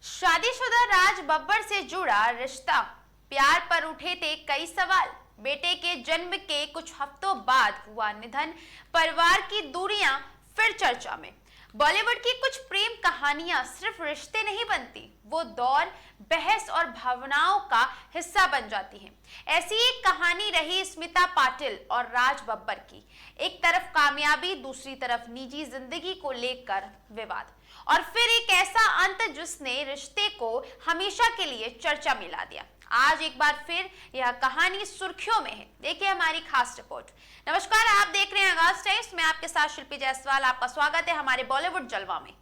शादीशुदा राज बब्बर से जुड़ा रिश्ता, प्यार पर उठे थे कई सवाल। बेटे के जन्म के कुछ हफ्तों बाद हुआ निधन, परिवार की दूरियां फिर चर्चा में। बॉलीवुड की कुछ प्रेम कहानियां सिर्फ रिश्ते नहीं बनती, वो दौर, बहस और भावनाओं का हिस्सा बन जाती हैं। ऐसी एक कहानी रही स्मिता पाटिल और राज बब्बर की। एक तरफ कामयाबी, दूसरी तरफ निजी जिंदगी को लेकर विवाद, और फिर एक ऐसा अंत जिसने रिश्ते को हमेशा के लिए चर्चा में ला दिया। आज एक बार फिर यह कहानी सुर्खियों में है। देखिए हमारी खास रिपोर्ट। नमस्कार, आप देख रहे हैं आगाज टाइम्स। मैं आपके साथ शिल्पी जायसवाल। आपका स्वागत है हमारे बॉलीवुड जलवा में।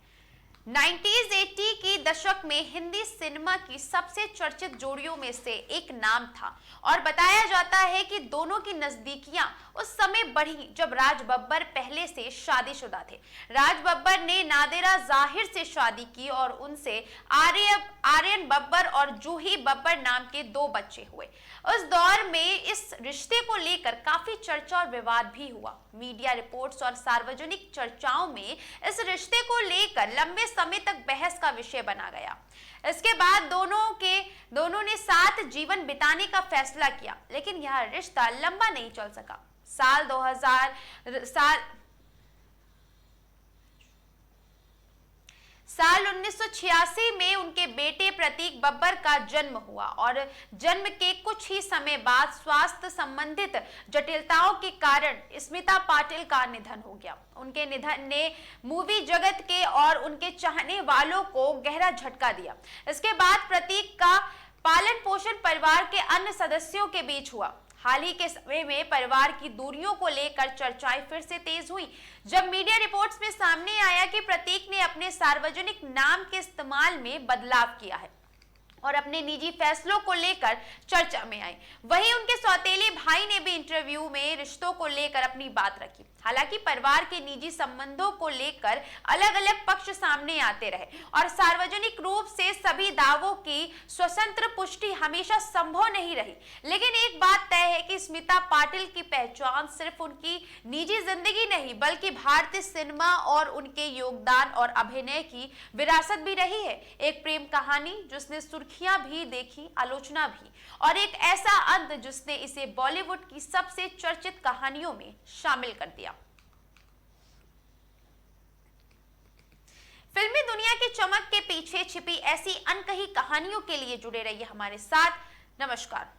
90s 80 की दशक में हिंदी सिनेमा की सबसे चर्चित जोड़ियों में से एक नाम था, और बताया जाता है कि दोनों की नजदीकियां उस समय बढ़ी जब राज बब्बर पहले से शादीशुदा थे। राज बब्बर ने नादिरा जाहिर से शादी की और उनसे आर्यन बब्बर और जूही बब्बर नाम के 2 बच्चे हुए। उस दौर में इस रिश्ते को लेकर काफी चर्चा और विवाद भी हुआ। मीडिया रिपोर्ट्स और सार्वजनिक चर्चाओं में इस रिश्ते को लेकर लंबे समय तक बहस का विषय बना गया। इसके बाद दोनों ने साथ जीवन बिताने का फैसला किया, लेकिन यह रिश्ता लंबा नहीं चल सका। साल 1986 में उनके बेटे प्रतीक बब्बर का जन्म हुआ, और जन्म के कुछ ही समय बाद स्वास्थ्य संबंधित जटिलताओं के कारण स्मिता पाटिल का निधन हो गया। उनके निधन ने मूवी जगत के और उनके चाहने वालों को गहरा झटका दिया। इसके बाद प्रतीक का पालन पोषण परिवार के अन्य सदस्यों के बीच हुआ। हाल ही के समय में परिवार की दूरियों को लेकर चर्चाएं फिर से तेज हुई, जब मीडिया रिपोर्ट्स में सामने आया कि प्रतीक ने अपने सार्वजनिक नाम के इस्तेमाल में बदलाव किया है और अपने निजी फैसलों को लेकर चर्चा में आए। वहीं उनके सौतेले भाई ने भी इंटरव्यू में रिश्तों को लेकर अपनी बात रखी। हालांकि परिवार के निजी संबंधों को लेकर अलग अलग पक्ष सामने आते रहे, और सार्वजनिक रूप से सभी दावों की स्वतंत्र पुष्टि हमेशा संभव नहीं रही। लेकिन एक बात तय है कि स्मिता पाटिल की पहचान सिर्फ उनकी निजी जिंदगी नहीं, बल्कि भारतीय सिनेमा और उनके योगदान और अभिनय की विरासत भी रही है। एक प्रेम कहानी जिसने सुर्खियां भी देखी, आलोचना भी, और एक ऐसा अंत जिसने इसे बॉलीवुड की सबसे चर्चित कहानियों में शामिल कर दिया। फिल्मी दुनिया की चमक के पीछे छिपी ऐसी अनकही कहानियों के लिए जुड़े रहिए हमारे साथ। नमस्कार।